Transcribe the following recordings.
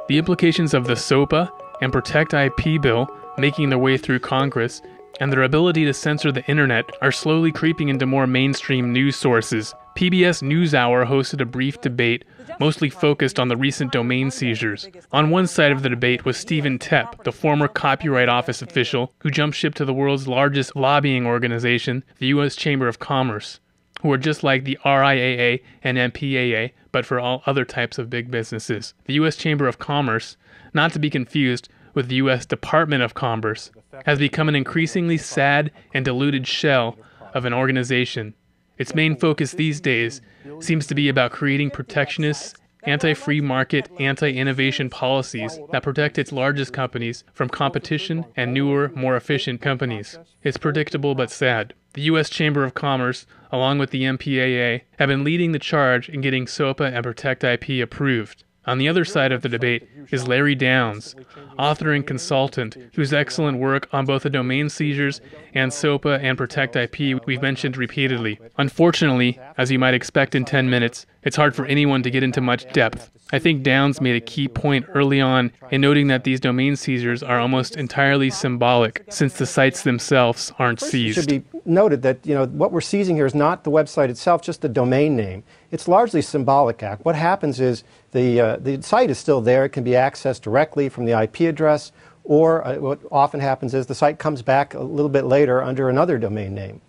The implications of the SOPA and PROTECT IP bill making their way through Congress and their ability to censor the internet are slowly creeping into more mainstream news sources. PBS NewsHour hosted a brief debate mostly focused on the recent domain seizures. On one side of the debate was Tepp, the former Copyright Office official who jumped ship to the world's largest lobbying organization, the U.S. Chamber of Commerce, who are just like the RIAA and MPAA, but for all other types of big businesses. The U.S. Chamber of Commerce, not to be confused with the U.S. Department of Commerce, has become an increasingly sad and diluted shell of an organization. Its main focus these days seems to be about creating protectionist, anti-free market, anti-innovation policies that protect its largest companies from competition and newer, more efficient companies. It's predictable but sad. The U.S. Chamber of Commerce, along with the MPAA, have been leading the charge in getting SOPA and PROTECT IP approved. On the other side of the debate is Larry Downs, author and consultant, whose excellent work on both the domain seizures and SOPA and PROTECT IP we've mentioned repeatedly. Unfortunately, as you might expect in 10 minutes, it's hard for anyone to get into much depth. I think Downs made a key point early on in noting that these domain seizures are almost entirely symbolic, since the sites themselves aren't seized. It should be noted that what we're seizing here is not the website itself, just the domain name. It's largely a symbolic act. What happens is the site is still there. It can be accessed directly from the IP address, or what often happens is the site comes back a little bit later under another domain name.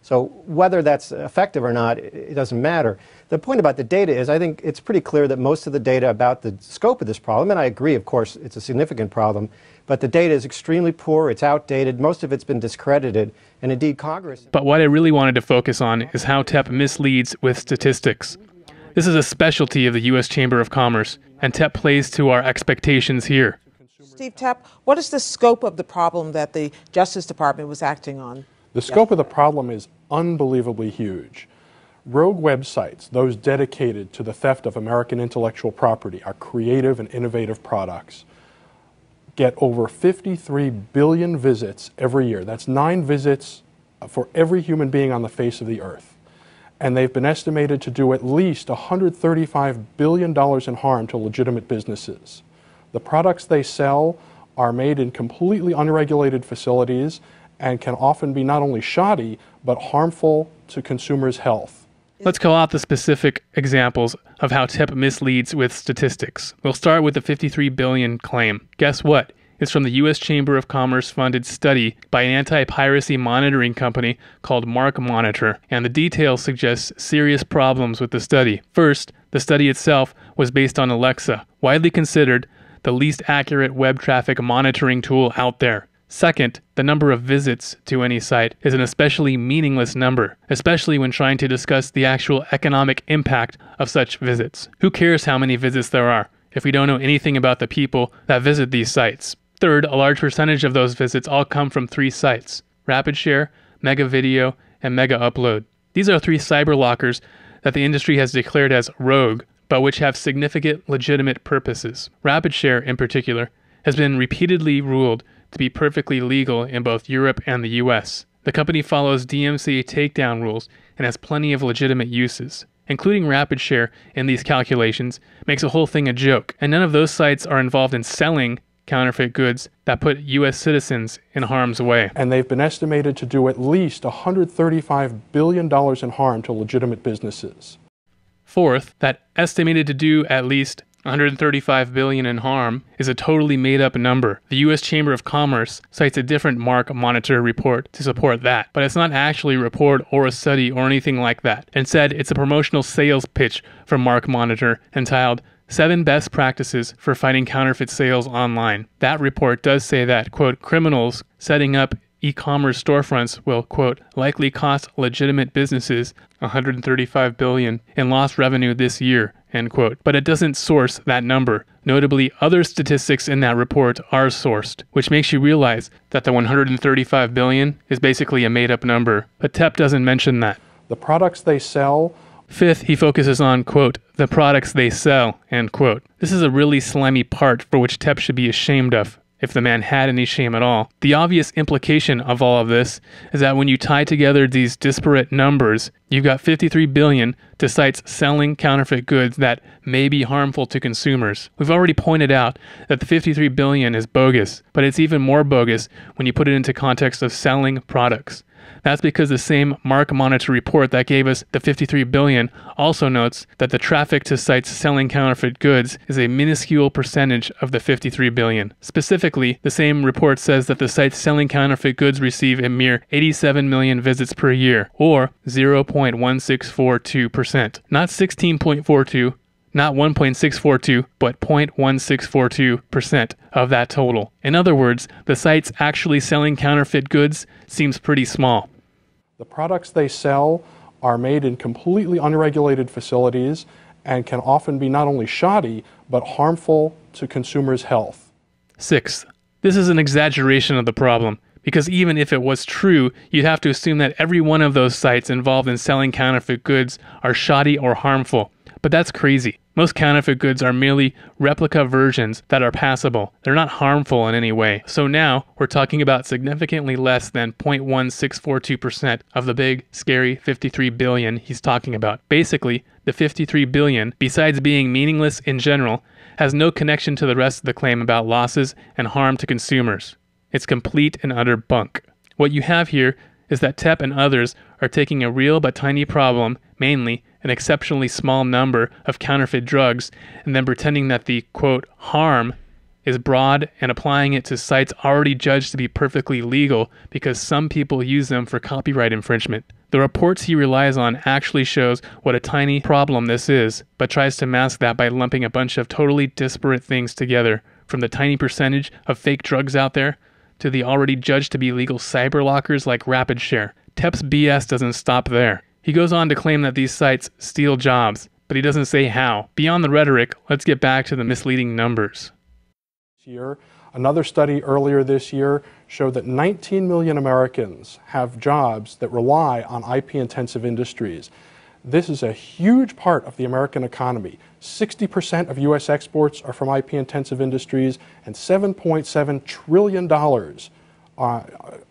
So whether that's effective or not, it doesn't matter. The point about the data is I think it's pretty clear that most of the data about the scope of this problem, and I agree, of course, it's a significant problem, but the data is extremely poor, it's outdated, most of it's been discredited, and indeed Congress... But what I really wanted to focus on is how Tepp misleads with statistics. This is a specialty of the U.S. Chamber of Commerce, and Tepp plays to our expectations here. Steve Tepp, what is the scope of the problem that the Justice Department was acting on? The scope of the problem is unbelievably huge. Rogue websites, those dedicated to the theft of American intellectual property, our creative and innovative products, get over 53 billion visits every year. That's 9 visits for every human being on the face of the earth. And they've been estimated to do at least $135 billion in harm to legitimate businesses. The products they sell are made in completely unregulated facilities and can often be not only shoddy, but harmful to consumers' health. Let's call out the specific examples of how Tepp misleads with statistics. We'll start with the $53 billion claim. Guess what? It's from the U.S. Chamber of Commerce funded study by an anti-piracy monitoring company called MarkMonitor, and the details suggest serious problems with the study. First, the study itself was based on Alexa, widely considered the least accurate web traffic monitoring tool out there. Second, the number of visits to any site is an especially meaningless number, especially when trying to discuss the actual economic impact of such visits. Who cares how many visits there are if we don't know anything about the people that visit these sites? Third, a large percentage of those visits all come from 3 sites: RapidShare, Mega Video, and Mega Upload. These are 3 cyber lockers that the industry has declared as rogue, but which have significant legitimate purposes. RapidShare, in particular, has been repeatedly ruled to be perfectly legal in both Europe and the US. The company follows DMCA takedown rules and has plenty of legitimate uses. Including RapidShare in these calculations makes the whole thing a joke, and none of those sites are involved in selling counterfeit goods that put US citizens in harm's way. And they've been estimated to do at least $135 billion in harm to legitimate businesses. Fourth, that estimated to do at least $135 billion in harm is a totally made-up number. The U.S. Chamber of Commerce cites a different MarkMonitor report to support that, but it's not actually a report or a study or anything like that. Instead, it's a promotional sales pitch from MarkMonitor entitled 7 Best Practices for Fighting Counterfeit Sales Online. That report does say that, quote, criminals setting up e-commerce storefronts will, quote, likely cost legitimate businesses $135 billion in lost revenue this year, end quote. But it doesn't source that number. Notably, other statistics in that report are sourced, which makes you realize that the $135 billion is basically a made-up number. But Tepp doesn't mention that. The products they sell... Fifth, he focuses on, quote, the products they sell, end quote. This is a really slimy part for which Tepp should be ashamed of. if the man had any shame at all. The obvious implication of all of this is that when you tie together these disparate numbers, you've got 53 billion to sites selling counterfeit goods that may be harmful to consumers. We've already pointed out that the 53 billion is bogus, but it's even more bogus when you put it into context of selling products. That's because the same Mark Monitor report that gave us the 53 billion also notes that the traffic to sites selling counterfeit goods is a minuscule percentage of the 53 billion. Specifically, the same report says that the sites selling counterfeit goods receive a mere 87 million visits per year, or 0.1642%. Not 16.42, not 1.642, but 0.1642% of that total. In other words, the sites actually selling counterfeit goods seems pretty small. The products they sell are made in completely unregulated facilities and can often be not only shoddy, but harmful to consumers' health. Sixth, this is an exaggeration of the problem, because even if it was true, you'd have to assume that every one of those sites involved in selling counterfeit goods are shoddy or harmful. But that's crazy. Most counterfeit goods are merely replica versions that are passable. They're not harmful in any way. So now we're talking about significantly less than 0.1642% of the big, scary 53 billion he's talking about. Basically, the 53 billion, besides being meaningless in general, has no connection to the rest of the claim about losses and harm to consumers. It's complete and utter bunk. What you have here is that Tepp and others are taking a real but tiny problem, mainly an exceptionally small number of counterfeit drugs, and then pretending that the, quote, harm is broad and applying it to sites already judged to be perfectly legal because some people use them for copyright infringement. The reports he relies on actually shows what a tiny problem this is, but tries to mask that by lumping a bunch of totally disparate things together, from the tiny percentage of fake drugs out there to the already judged to be legal cyber lockers like RapidShare. Tepp's BS doesn't stop there. He goes on to claim that these sites steal jobs, but he doesn't say how. Beyond the rhetoric, let's get back to the misleading numbers. Another study earlier this year showed that 19 million Americans have jobs that rely on IP-intensive industries. This is a huge part of the American economy. 60% of U.S. exports are from IP-intensive industries, and $7.7 trillion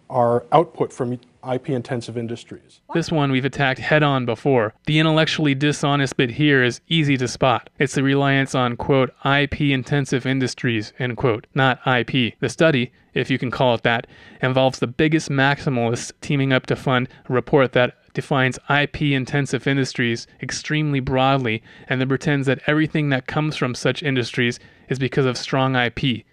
are output from IP-intensive industries. This one we've attacked head-on before. The intellectually dishonest bit here is easy to spot. It's the reliance on, quote, IP-intensive industries, end quote, not IP. The study, if you can call it that, involves the biggest maximalists teaming up to fund a report that defines IP-intensive industries extremely broadly and then pretends that everything that comes from such industries is because of strong IP.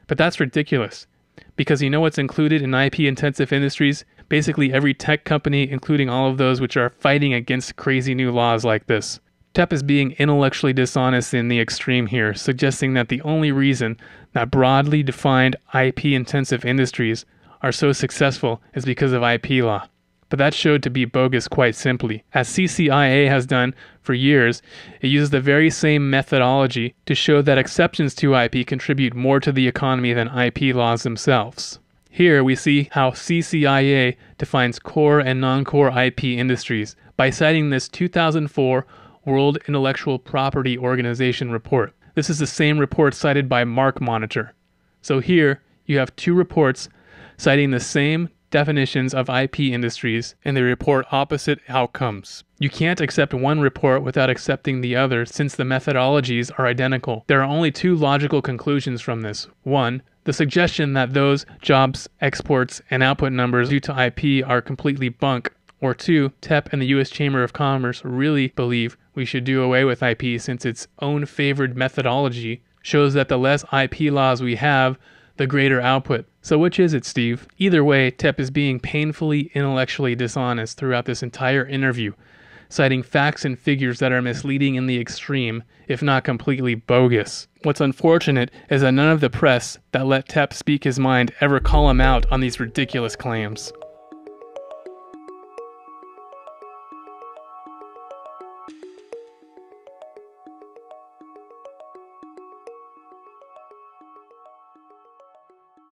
But that's ridiculous. Because you know what's included in IP-intensive industries? Basically every tech company, including all of those which are fighting against crazy new laws like this. Tepp is being intellectually dishonest in the extreme here, suggesting that the only reason that broadly defined IP-intensive industries are so successful is because of IP law. But that showed to be bogus quite simply. As CCIA has done for years, it uses the very same methodology to show that exceptions to IP contribute more to the economy than IP laws themselves. Here we see how CCIA defines core and non-core IP industries by citing this 2004 World Intellectual Property Organization report. This is the same report cited by Mark Monitor. So here you have two reports citing the same definitions of IP industries, and they report opposite outcomes. You can't accept one report without accepting the other since the methodologies are identical. There are only two logical conclusions from this. One, the suggestion that those jobs, exports, and output numbers due to IP are completely bunk. Or two, Tepp and the U.S. Chamber of Commerce really believe we should do away with IP since its own favored methodology shows that the less IP laws we have, the greater output. So which is it, Steve? Either way, Tepp is being painfully intellectually dishonest throughout this entire interview, citing facts and figures that are misleading in the extreme, if not completely bogus. What's unfortunate is that none of the press that let Tepp speak his mind ever call him out on these ridiculous claims.